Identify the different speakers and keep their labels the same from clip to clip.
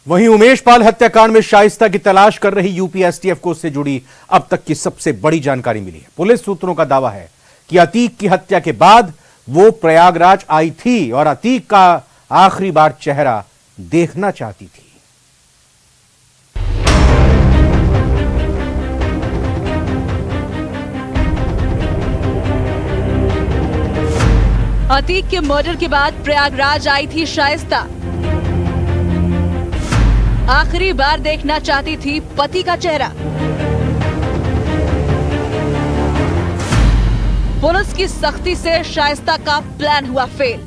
Speaker 1: वहीं उमेश पाल हत्याकांड में शाइस्ता की तलाश कर रही यूपी एसटीएफ को उससे जुड़ी अब तक की सबसे बड़ी जानकारी मिली है। पुलिस सूत्रों का दावा है कि अतीक की हत्या के बाद वो प्रयागराज आई थी और अतीक का आखिरी बार चेहरा देखना चाहती थी।
Speaker 2: अतीक के मर्डर के बाद प्रयागराज आई थी शाइस्ता। आखिरी बार देखना चाहती थी पति का चेहरा। पुलिस की सख्ती से शाइस्ता का प्लान हुआ फेल।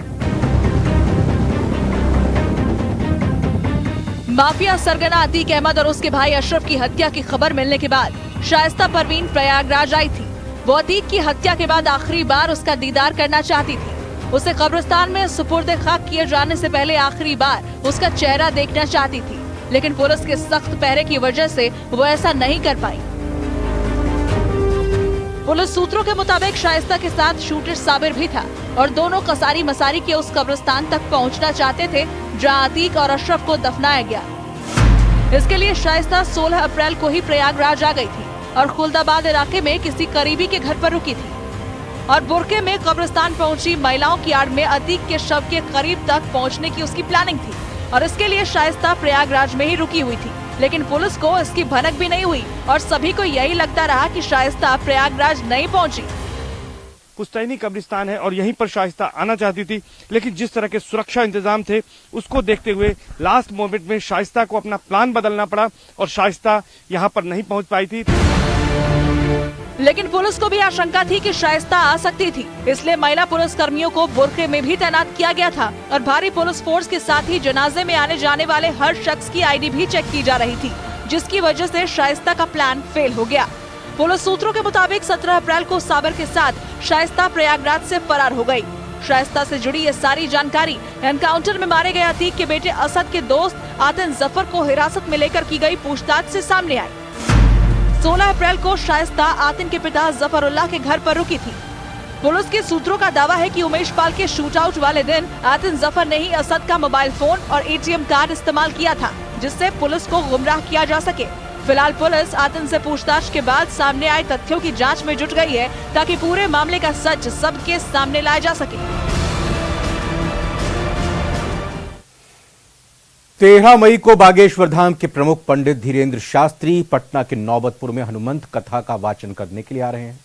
Speaker 2: माफिया सरगना अतीक अहमद और उसके भाई अशरफ की हत्या की खबर मिलने के बाद शाइस्ता परवीन प्रयागराज आई थी। वो अतीक की हत्या के बाद आखिरी बार उसका दीदार करना चाहती थी। उसे कब्रिस्तान में सुपुर्द खाक किए जाने से पहले आखिरी बार उसका चेहरा देखना चाहती थी, लेकिन पुलिस के सख्त पहरे की वजह से वो ऐसा नहीं कर पाई। पुलिस सूत्रों के मुताबिक शाइस्ता के साथ शूटर साबिर भी था और दोनों कसारी मसारी के उस कब्रिस्तान तक पहुंचना चाहते थे जहां अतीक और अशरफ को दफनाया गया। इसके लिए शाइस्ता 16 अप्रैल को ही प्रयागराज आ गई थी और खुलदाबाद इलाके में किसी करीबी के घर पर रुकी थी और बुरके में कब्रिस्तान पहुंची महिलाओं की आड़ में अतीक के शव के करीब तक पहुंचने की उसकी प्लानिंग थी और इसके लिए शाइस्ता प्रयागराज में ही रुकी हुई थी। लेकिन पुलिस को इसकी भनक भी नहीं हुई और सभी को यही लगता रहा कि शाइस्ता प्रयागराज नहीं पहुंची।
Speaker 3: पुश्तैनी कब्रिस्तान है और यहीं पर शाइस्ता आना चाहती थी, लेकिन जिस तरह के सुरक्षा इंतजाम थे उसको देखते हुए लास्ट मोमेंट में शाइस्ता को अपना प्लान बदलना पड़ा और शाइस्ता यहां पर नहीं पहुंच पाई थी।
Speaker 2: लेकिन पुलिस को भी आशंका थी कि शाइस्ता आ सकती थी, इसलिए महिला पुलिस कर्मियों को बुरके में भी तैनात किया गया था और भारी पुलिस फोर्स के साथ ही जनाजे में आने जाने वाले हर शख्स की आईडी भी चेक की जा रही थी, जिसकी वजह से शाइस्ता का प्लान फेल हो गया। पुलिस सूत्रों के मुताबिक 17 अप्रैल को साबिर के साथ शाइस्ता प्रयागराज से फरार हो गई। शाइस्ता से जुड़ी ये सारी जानकारी एनकाउंटर में मारे गए अतीक के बेटे असद के दोस्त आतिन जफर को हिरासत में लेकर की गई पूछताछ से सामने आई। 16 अप्रैल को शाइस्ता आतिन के पिता जफरुल्लाह के घर पर रुकी थी। पुलिस के सूत्रों का दावा है कि उमेश पाल के शूट आउट वाले दिन आतिन जफर ने ही असद का मोबाइल फोन और एटीएम कार्ड इस्तेमाल किया था, जिससे पुलिस को गुमराह किया जा सके। फिलहाल पुलिस आतिन से पूछताछ के बाद सामने आए तथ्यों की जांच में जुट गई है ताकि पूरे मामले का सच सबके सामने लाया जा सके।
Speaker 1: 13 मई को बागेश्वर धाम के प्रमुख पंडित धीरेन्द्र शास्त्री पटना के नौबतपुर में हनुमंत कथा का वाचन करने के लिए आ रहे हैं।